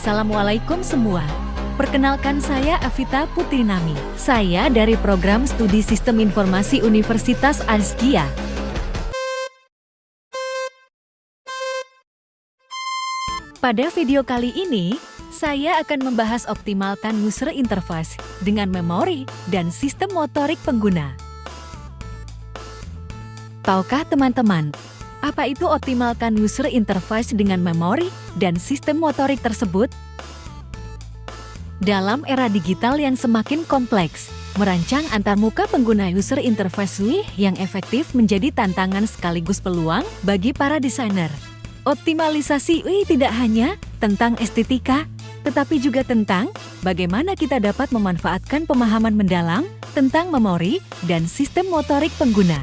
Assalamualaikum semua. Perkenalkan saya Avita Putrinami. Saya dari program studi Sistem Informasi Universitas Azkia. Pada video kali ini, saya akan membahas optimalkan user interface dengan memori dan sistem motorik pengguna. Tahukah teman-teman, apa itu optimalkan user interface dengan memori dan sistem motorik tersebut? Dalam era digital yang semakin kompleks, merancang antarmuka pengguna user interface UI yang efektif menjadi tantangan sekaligus peluang bagi para desainer. Optimalisasi UI tidak hanya tentang estetika, tetapi juga tentang bagaimana kita dapat memanfaatkan pemahaman mendalam tentang memori dan sistem motorik pengguna.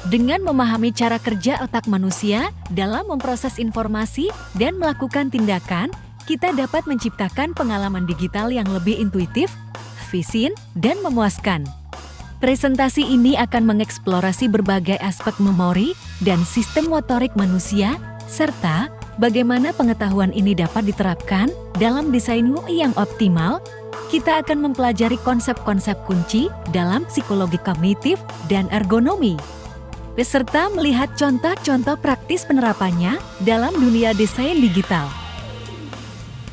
Dengan memahami cara kerja otak manusia dalam memproses informasi dan melakukan tindakan, kita dapat menciptakan pengalaman digital yang lebih intuitif, efisien, dan memuaskan. Presentasi ini akan mengeksplorasi berbagai aspek memori dan sistem motorik manusia, serta bagaimana pengetahuan ini dapat diterapkan dalam desain UI yang optimal. Kita akan mempelajari konsep-konsep kunci dalam psikologi kognitif dan ergonomi, beserta melihat contoh-contoh praktis penerapannya dalam dunia desain digital.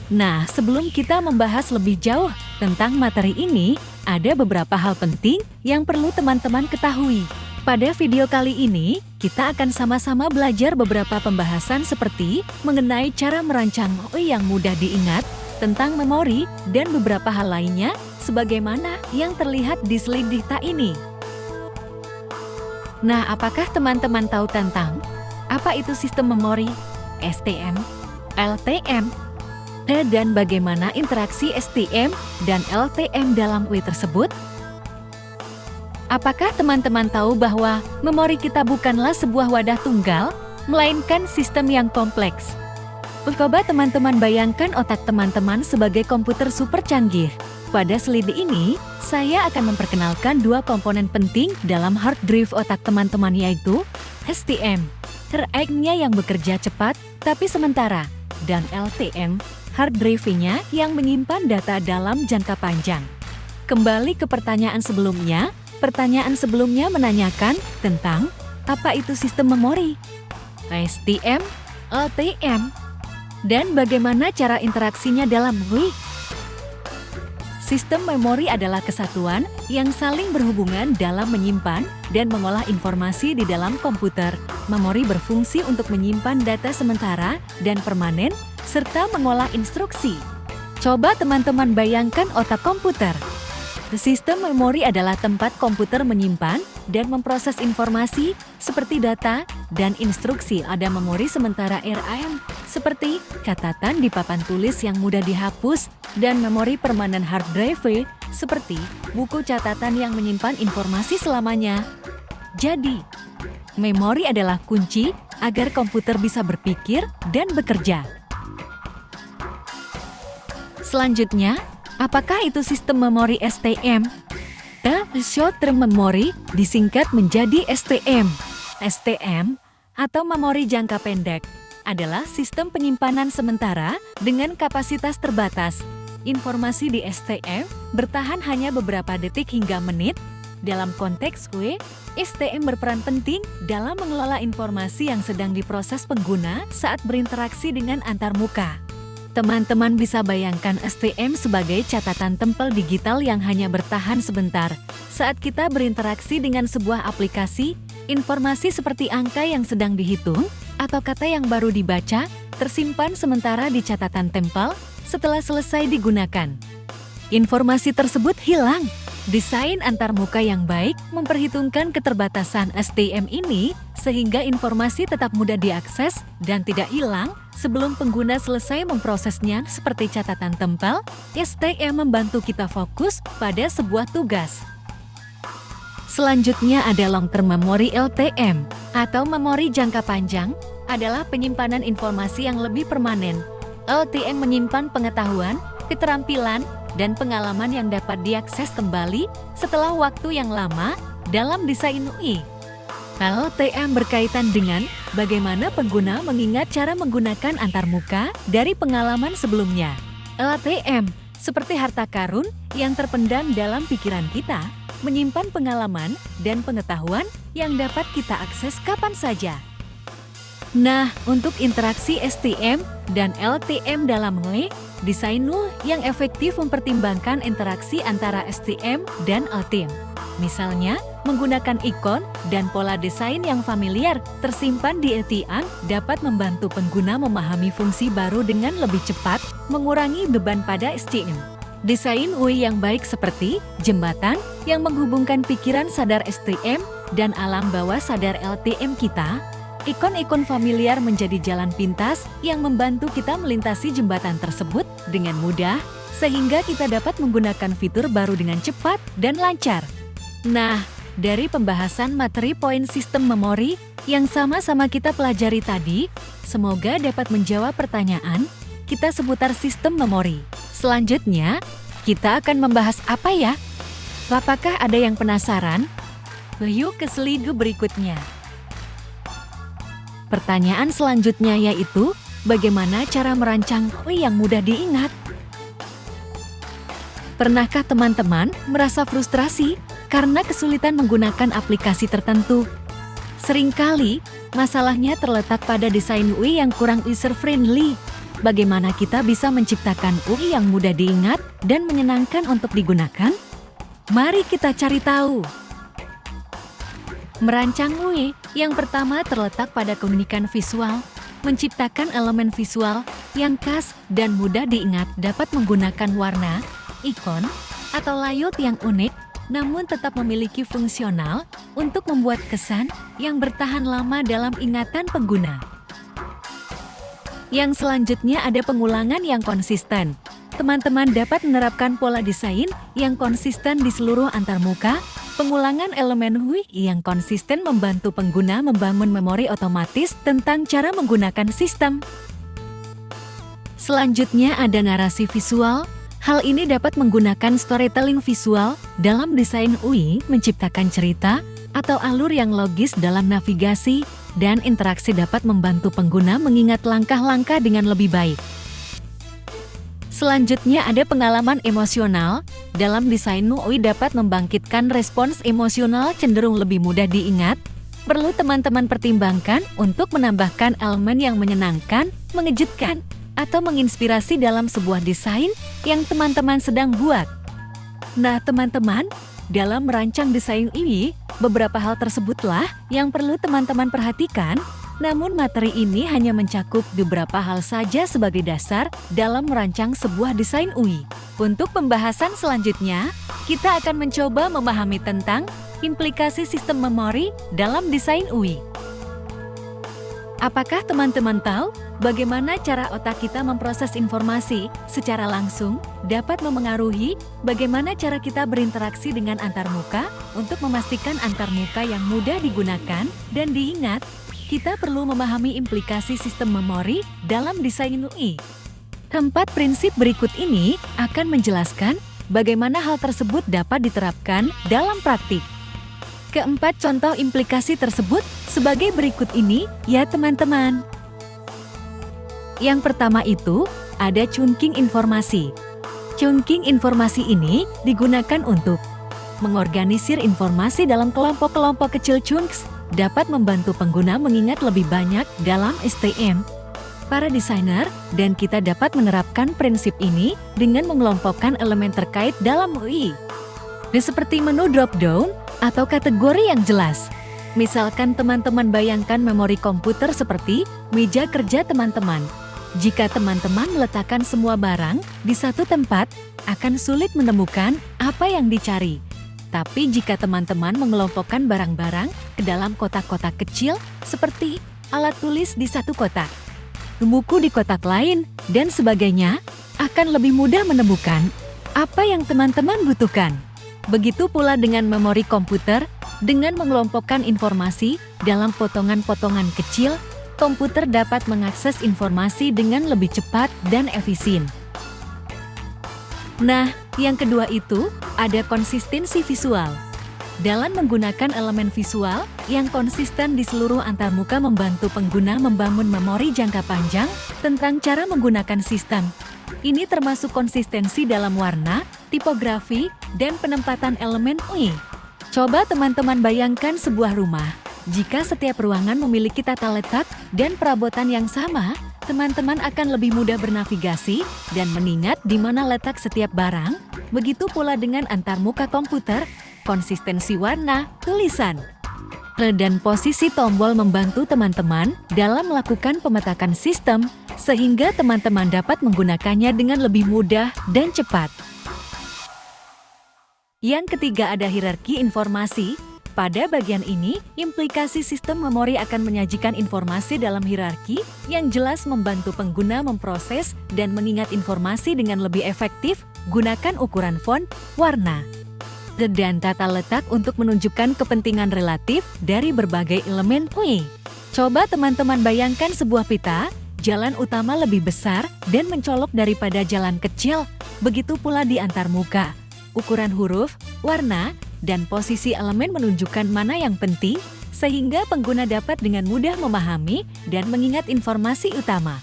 Nah, sebelum kita membahas lebih jauh tentang materi ini, ada beberapa hal penting yang perlu teman-teman ketahui. Pada video kali ini, kita akan sama-sama belajar beberapa pembahasan seperti mengenai cara merancang UI yang mudah diingat, tentang memori, dan beberapa hal lainnya, sebagaimana yang terlihat di slide data ini. Nah, apakah teman-teman tahu tentang apa itu sistem memori, STM, LTM, dan bagaimana interaksi STM dan LTM dalam UI tersebut? Apakah teman-teman tahu bahwa memori kita bukanlah sebuah wadah tunggal, melainkan sistem yang kompleks? Coba teman-teman bayangkan otak teman-teman sebagai komputer super canggih. Pada slide ini, saya akan memperkenalkan dua komponen penting dalam hard drive otak teman-teman, yaitu STM, RAM-nya yang bekerja cepat tapi sementara, dan LTM, hard drive-nya yang menyimpan data dalam jangka panjang. Kembali ke pertanyaan sebelumnya menanyakan tentang apa itu sistem memori, STM, LTM, dan bagaimana cara interaksinya dalam UI. Sistem memori adalah kesatuan yang saling berhubungan dalam menyimpan dan mengolah informasi di dalam komputer. Memori berfungsi untuk menyimpan data sementara dan permanen, serta mengolah instruksi. Coba teman-teman bayangkan otak komputer. Sistem memori adalah tempat komputer menyimpan dan memproses informasi seperti data dan instruksi. Ada memori sementara RAM, seperti catatan di papan tulis yang mudah dihapus, dan memori permanen hard drive, seperti buku catatan yang menyimpan informasi selamanya. Jadi, memori adalah kunci agar komputer bisa berpikir dan bekerja. Selanjutnya, apakah itu sistem memori STM? Short Term Memory disingkat menjadi STM. STM atau memori jangka pendek adalah sistem penyimpanan sementara dengan kapasitas terbatas. Informasi di STM bertahan hanya beberapa detik hingga menit. Dalam konteks UI, STM berperan penting dalam mengelola informasi yang sedang diproses pengguna saat berinteraksi dengan antarmuka. Teman-teman bisa bayangkan STM sebagai catatan tempel digital yang hanya bertahan sebentar. Saat kita berinteraksi dengan sebuah aplikasi, informasi seperti angka yang sedang dihitung atau kata yang baru dibaca tersimpan sementara di catatan tempel setelah selesai digunakan. Informasi tersebut hilang. Desain antarmuka yang baik memperhitungkan keterbatasan STM ini sehingga informasi tetap mudah diakses dan tidak hilang sebelum pengguna selesai memprosesnya. Seperti catatan tempel, STM membantu kita fokus pada sebuah tugas. Selanjutnya ada Long Term Memory LTM atau memori jangka panjang, adalah penyimpanan informasi yang lebih permanen. LTM menyimpan pengetahuan, keterampilan, dan pengalaman yang dapat diakses kembali setelah waktu yang lama dalam desain UI. LTM berkaitan dengan bagaimana pengguna mengingat cara menggunakan antarmuka dari pengalaman sebelumnya. LTM, seperti harta karun yang terpendam dalam pikiran kita, menyimpan pengalaman dan pengetahuan yang dapat kita akses kapan saja. Nah, untuk interaksi STM dan LTM dalam UI, desain UI yang efektif mempertimbangkan interaksi antara STM dan LTM. Misalnya, menggunakan ikon dan pola desain yang familiar tersimpan di LTM dapat membantu pengguna memahami fungsi baru dengan lebih cepat, mengurangi beban pada STM. Desain UI yang baik seperti jembatan yang menghubungkan pikiran sadar STM dan alam bawah sadar LTM kita. Ikon-ikon familiar menjadi jalan pintas yang membantu kita melintasi jembatan tersebut dengan mudah, sehingga kita dapat menggunakan fitur baru dengan cepat dan lancar. Nah, dari pembahasan materi poin sistem memori yang sama-sama kita pelajari tadi, semoga dapat menjawab pertanyaan kita seputar sistem memori. Selanjutnya, kita akan membahas apa ya? Apakah ada yang penasaran? Yuk ke slide berikutnya. Pertanyaan selanjutnya yaitu, bagaimana cara merancang UI yang mudah diingat? Pernahkah teman-teman merasa frustrasi karena kesulitan menggunakan aplikasi tertentu? Seringkali, masalahnya terletak pada desain UI yang kurang user-friendly. Bagaimana kita bisa menciptakan UI yang mudah diingat dan menyenangkan untuk digunakan? Mari kita cari tahu. Merancang UI yang pertama terletak pada keunikan visual. Menciptakan elemen visual yang khas dan mudah diingat dapat menggunakan warna, ikon, atau layout yang unik, namun tetap memiliki fungsional untuk membuat kesan yang bertahan lama dalam ingatan pengguna. Yang selanjutnya ada pengulangan yang konsisten. Teman-teman dapat menerapkan pola desain yang konsisten di seluruh antarmuka. Pengulangan elemen UI yang konsisten membantu pengguna membangun memori otomatis tentang cara menggunakan sistem. Selanjutnya ada narasi visual. Hal ini dapat menggunakan storytelling visual dalam desain UI, menciptakan cerita atau alur yang logis dalam navigasi, dan interaksi dapat membantu pengguna mengingat langkah-langkah dengan lebih baik. Selanjutnya ada pengalaman emosional. Dalam desain UI dapat membangkitkan respons emosional cenderung lebih mudah diingat. Perlu teman-teman pertimbangkan untuk menambahkan elemen yang menyenangkan, mengejutkan, atau menginspirasi dalam sebuah desain yang teman-teman sedang buat. Nah teman-teman, dalam merancang desain UI, beberapa hal tersebutlah yang perlu teman-teman perhatikan. Namun materi ini hanya mencakup beberapa hal saja sebagai dasar dalam merancang sebuah desain UI. Untuk pembahasan selanjutnya, kita akan mencoba memahami tentang implikasi sistem memori dalam desain UI. Apakah teman-teman tahu bagaimana cara otak kita memproses informasi secara langsung dapat memengaruhi bagaimana cara kita berinteraksi dengan antarmuka? Untuk memastikan antarmuka yang mudah digunakan dan diingat, kita perlu memahami implikasi sistem memori dalam desain UI. Keempat prinsip berikut ini akan menjelaskan bagaimana hal tersebut dapat diterapkan dalam praktik. Keempat contoh implikasi tersebut sebagai berikut ini ya teman-teman. Yang pertama itu, ada chunking informasi. Chunking informasi ini digunakan untuk mengorganisir informasi dalam kelompok-kelompok kecil chunks, dapat membantu pengguna mengingat lebih banyak dalam STM. Para desainer dan kita dapat menerapkan prinsip ini dengan mengelompokkan elemen terkait dalam UI. Seperti menu drop-down atau kategori yang jelas. Misalkan teman-teman bayangkan memori komputer seperti meja kerja teman-teman. Jika teman-teman meletakkan semua barang di satu tempat, akan sulit menemukan apa yang dicari. Tapi jika teman-teman mengelompokkan barang-barang ke dalam kotak-kotak kecil seperti alat tulis di satu kotak, buku di kotak lain, dan sebagainya, akan lebih mudah menemukan apa yang teman-teman butuhkan. Begitu pula dengan memori komputer, dengan mengelompokkan informasi dalam potongan-potongan kecil, komputer dapat mengakses informasi dengan lebih cepat dan efisien. Nah, yang kedua itu, ada konsistensi visual. Dalam menggunakan elemen visual yang konsisten di seluruh antarmuka membantu pengguna membangun memori jangka panjang tentang cara menggunakan sistem. Ini termasuk konsistensi dalam warna, tipografi, dan penempatan elemen UI. Coba teman-teman bayangkan sebuah rumah. Jika setiap ruangan memiliki tata letak dan perabotan yang sama, teman-teman akan lebih mudah bernavigasi dan mengingat di mana letak setiap barang. Begitu pula dengan antarmuka komputer, konsistensi warna, tulisan, dan posisi tombol membantu teman-teman dalam melakukan pemetakan sistem, sehingga teman-teman dapat menggunakannya dengan lebih mudah dan cepat. Yang ketiga ada hierarki informasi. Pada bagian ini, implikasi sistem memori akan menyajikan informasi dalam hierarki yang jelas membantu pengguna memproses dan mengingat informasi dengan lebih efektif. Gunakan ukuran font, warna, dan tata letak untuk menunjukkan kepentingan relatif dari berbagai elemen UI. Coba teman-teman bayangkan sebuah pita, jalan utama lebih besar dan mencolok daripada jalan kecil. Begitu pula di antarmuka. Ukuran huruf, warna, dan posisi elemen menunjukkan mana yang penting, sehingga pengguna dapat dengan mudah memahami dan mengingat informasi utama.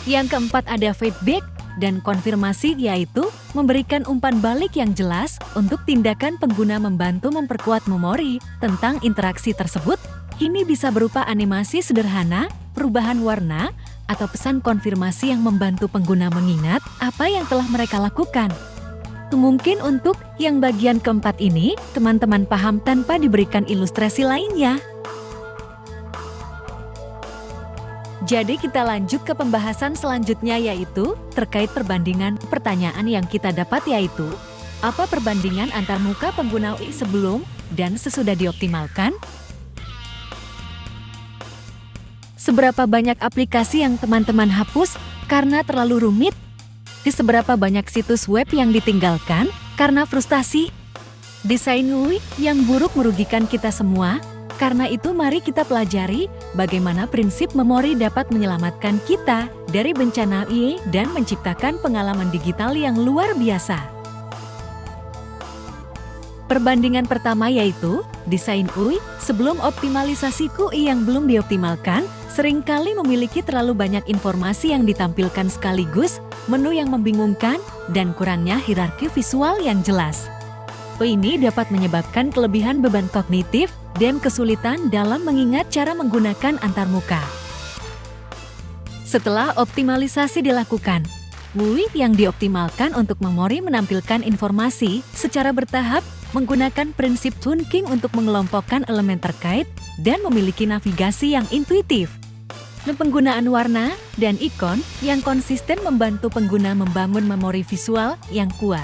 Yang keempat ada feedback dan konfirmasi, yaitu memberikan umpan balik yang jelas untuk tindakan pengguna membantu memperkuat memori tentang interaksi tersebut. Ini bisa berupa animasi sederhana, perubahan warna, atau pesan konfirmasi yang membantu pengguna mengingat apa yang telah mereka lakukan. Mungkin untuk yang bagian keempat ini, teman-teman paham tanpa diberikan ilustrasi lainnya. Jadi kita lanjut ke pembahasan selanjutnya, yaitu terkait perbandingan. Pertanyaan yang kita dapat yaitu, apa perbandingan antarmuka pengguna UI sebelum dan sesudah dioptimalkan? Seberapa banyak aplikasi yang teman-teman hapus karena terlalu rumit? Di seberapa banyak situs web yang ditinggalkan karena frustasi? Desain UI yang buruk merugikan kita semua. Karena itu mari kita pelajari bagaimana prinsip memori dapat menyelamatkan kita dari bencana UI dan menciptakan pengalaman digital yang luar biasa. Perbandingan pertama yaitu desain UI sebelum optimalisasi UI yang belum dioptimalkan seringkali memiliki terlalu banyak informasi yang ditampilkan sekaligus, menu yang membingungkan, dan kurangnya hierarki visual yang jelas. Ini dapat menyebabkan kelebihan beban kognitif dan kesulitan dalam mengingat cara menggunakan antarmuka. Setelah optimalisasi dilakukan, UI yang dioptimalkan untuk memori menampilkan informasi secara bertahap, menggunakan prinsip chunking untuk mengelompokkan elemen terkait dan memiliki navigasi yang intuitif. Penggunaan warna dan ikon yang konsisten membantu pengguna membangun memori visual yang kuat.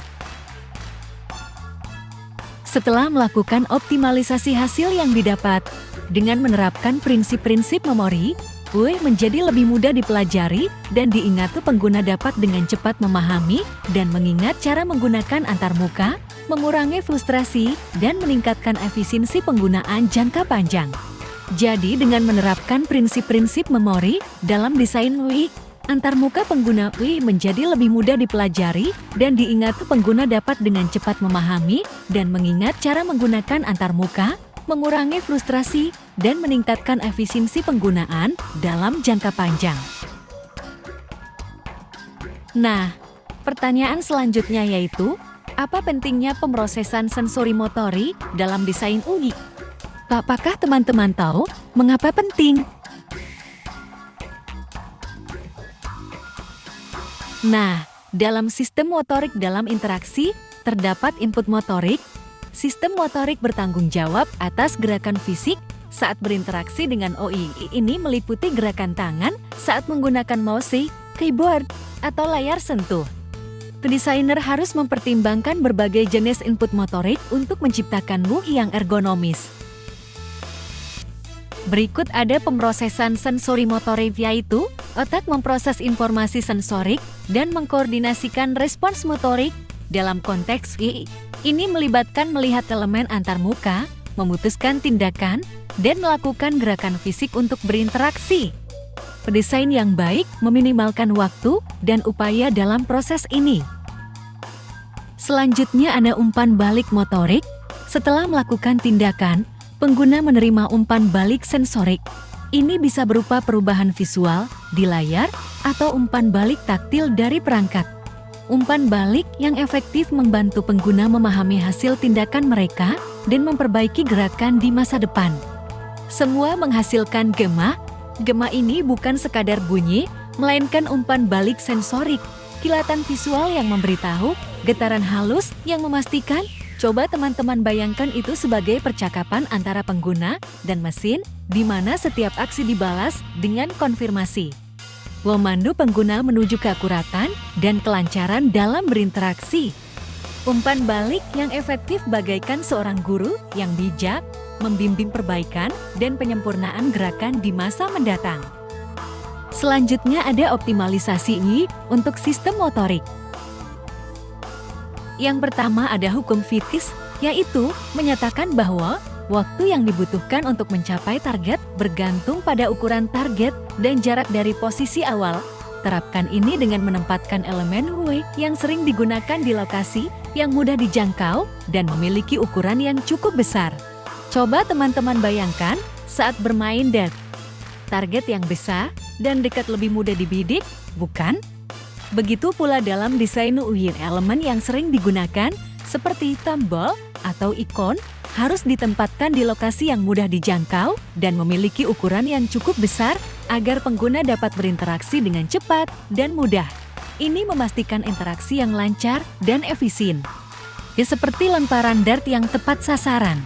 Setelah melakukan optimalisasi hasil yang didapat, dengan menerapkan prinsip-prinsip memori, UI menjadi lebih mudah dipelajari dan diingat pengguna dapat dengan cepat memahami dan mengingat cara menggunakan antarmuka, mengurangi frustrasi, dan meningkatkan efisiensi penggunaan jangka panjang. Jadi dengan menerapkan prinsip-prinsip memori dalam desain UI, antarmuka pengguna UI menjadi lebih mudah dipelajari dan diingat pengguna dapat dengan cepat memahami dan mengingat cara menggunakan antarmuka, mengurangi frustrasi, dan meningkatkan efisiensi penggunaan dalam jangka panjang. Nah, pertanyaan selanjutnya yaitu, apa pentingnya pemrosesan sensori motori dalam desain UI? Apakah teman-teman tahu mengapa penting? Nah, dalam sistem motorik dalam interaksi, terdapat input motorik. Sistem motorik bertanggung jawab atas gerakan fisik saat berinteraksi dengan OI. Ini meliputi gerakan tangan saat menggunakan mouse, keyboard, atau layar sentuh. Desainer harus mempertimbangkan berbagai jenis input motorik untuk menciptakan UI yang ergonomis. Berikut ada pemrosesan sensori motorik, yaitu otak memproses informasi sensorik dan mengkoordinasikan respons motorik dalam konteks UI. Ini melibatkan melihat elemen antarmuka, memutuskan tindakan, dan melakukan gerakan fisik untuk berinteraksi. Pendesain yang baik meminimalkan waktu dan upaya dalam proses ini. Selanjutnya ada umpan balik motorik. Setelah melakukan tindakan, pengguna menerima umpan balik sensorik. Ini bisa berupa perubahan visual di layar atau umpan balik taktil dari perangkat. Umpan balik yang efektif membantu pengguna memahami hasil tindakan mereka dan memperbaiki gerakan di masa depan. Semua menghasilkan gema. Gema ini bukan sekadar bunyi, melainkan umpan balik sensorik, kilatan visual yang memberitahu, getaran halus yang memastikan. Coba teman-teman bayangkan itu sebagai percakapan antara pengguna dan mesin, di mana setiap aksi dibalas dengan konfirmasi. Memandu pengguna menuju keakuratan dan kelancaran dalam berinteraksi. Umpan balik yang efektif bagaikan seorang guru yang bijak, membimbing perbaikan dan penyempurnaan gerakan di masa mendatang. Selanjutnya ada optimalisasi I untuk sistem motorik. Yang pertama ada hukum Fitis, yaitu menyatakan bahwa waktu yang dibutuhkan untuk mencapai target bergantung pada ukuran target dan jarak dari posisi awal. Terapkan ini dengan menempatkan elemen Hui yang sering digunakan di lokasi yang mudah dijangkau dan memiliki ukuran yang cukup besar. Coba teman-teman bayangkan saat bermain dart. Target yang besar dan dekat lebih mudah dibidik, bukan? Begitu pula dalam desain UI, elemen yang sering digunakan seperti tombol atau ikon harus ditempatkan di lokasi yang mudah dijangkau dan memiliki ukuran yang cukup besar agar pengguna dapat berinteraksi dengan cepat dan mudah. Ini memastikan interaksi yang lancar dan efisien. Ya, seperti lemparan dart yang tepat sasaran.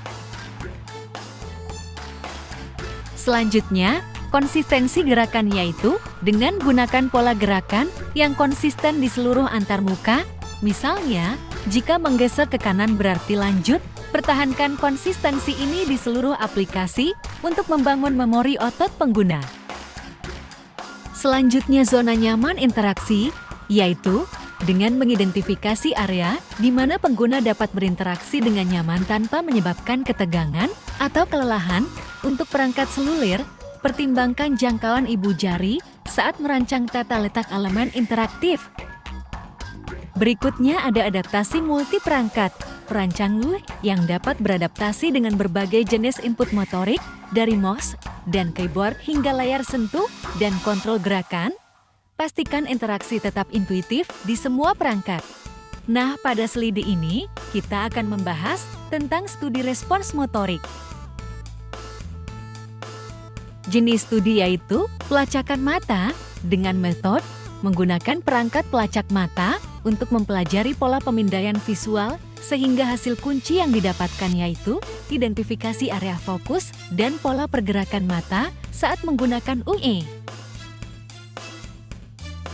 Selanjutnya, konsistensi gerakan yaitu dengan gunakan pola gerakan yang konsisten di seluruh antarmuka. Misalnya, jika menggeser ke kanan berarti lanjut, pertahankan konsistensi ini di seluruh aplikasi untuk membangun memori otot pengguna. Selanjutnya zona nyaman interaksi, yaitu dengan mengidentifikasi area di mana pengguna dapat berinteraksi dengan nyaman tanpa menyebabkan ketegangan atau kelelahan. Untuk perangkat seluler, pertimbangkan jangkauan ibu jari saat merancang tata letak elemen interaktif. Berikutnya ada adaptasi multi perangkat. Perancang UI yang dapat beradaptasi dengan berbagai jenis input motorik dari mouse dan keyboard hingga layar sentuh dan kontrol gerakan. Pastikan interaksi tetap intuitif di semua perangkat. Nah, pada slide ini kita akan membahas tentang studi respons motorik. Jenis studi yaitu pelacakan mata dengan metode menggunakan perangkat pelacak mata untuk mempelajari pola pemindaian visual sehingga hasil kunci yang didapatkan yaitu identifikasi area fokus dan pola pergerakan mata saat menggunakan UE.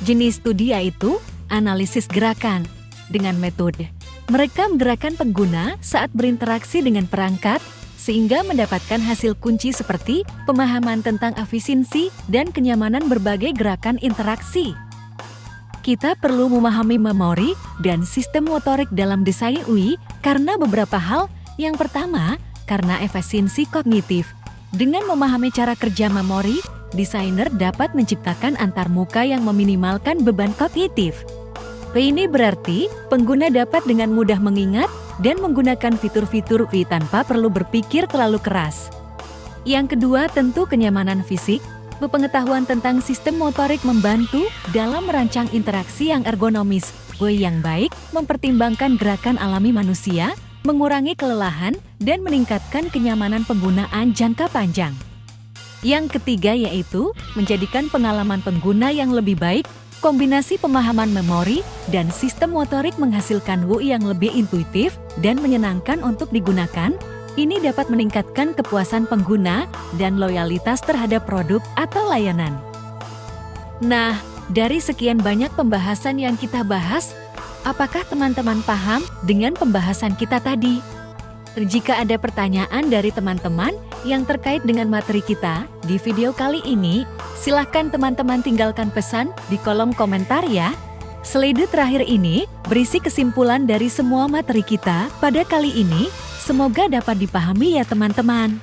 Jenis studi yaitu analisis gerakan dengan metode merekam gerakan pengguna saat berinteraksi dengan perangkat sehingga mendapatkan hasil kunci seperti pemahaman tentang efisiensi dan kenyamanan berbagai gerakan interaksi. Kita perlu memahami memori dan sistem motorik dalam desain UI karena beberapa hal. Yang pertama, karena efisiensi kognitif. Dengan memahami cara kerja memori, desainer dapat menciptakan antarmuka yang meminimalkan beban kognitif. Ini berarti pengguna dapat dengan mudah mengingat dan menggunakan fitur-fitur UI tanpa perlu berpikir terlalu keras. Yang kedua, tentu kenyamanan fisik. Pengetahuan tentang sistem motorik membantu dalam merancang interaksi yang ergonomis. UI yang baik mempertimbangkan gerakan alami manusia, mengurangi kelelahan, dan meningkatkan kenyamanan penggunaan jangka panjang. Yang ketiga yaitu menjadikan pengalaman pengguna yang lebih baik. Kombinasi pemahaman memori dan sistem motorik menghasilkan UI yang lebih intuitif dan menyenangkan untuk digunakan. Ini dapat meningkatkan kepuasan pengguna dan loyalitas terhadap produk atau layanan. Nah, dari sekian banyak pembahasan yang kita bahas, apakah teman-teman paham dengan pembahasan kita tadi? Jika ada pertanyaan dari teman-teman yang terkait dengan materi kita di video kali ini, silahkan teman-teman tinggalkan pesan di kolom komentar ya. Slide terakhir ini berisi kesimpulan dari semua materi kita pada kali ini. Semoga dapat dipahami ya teman-teman.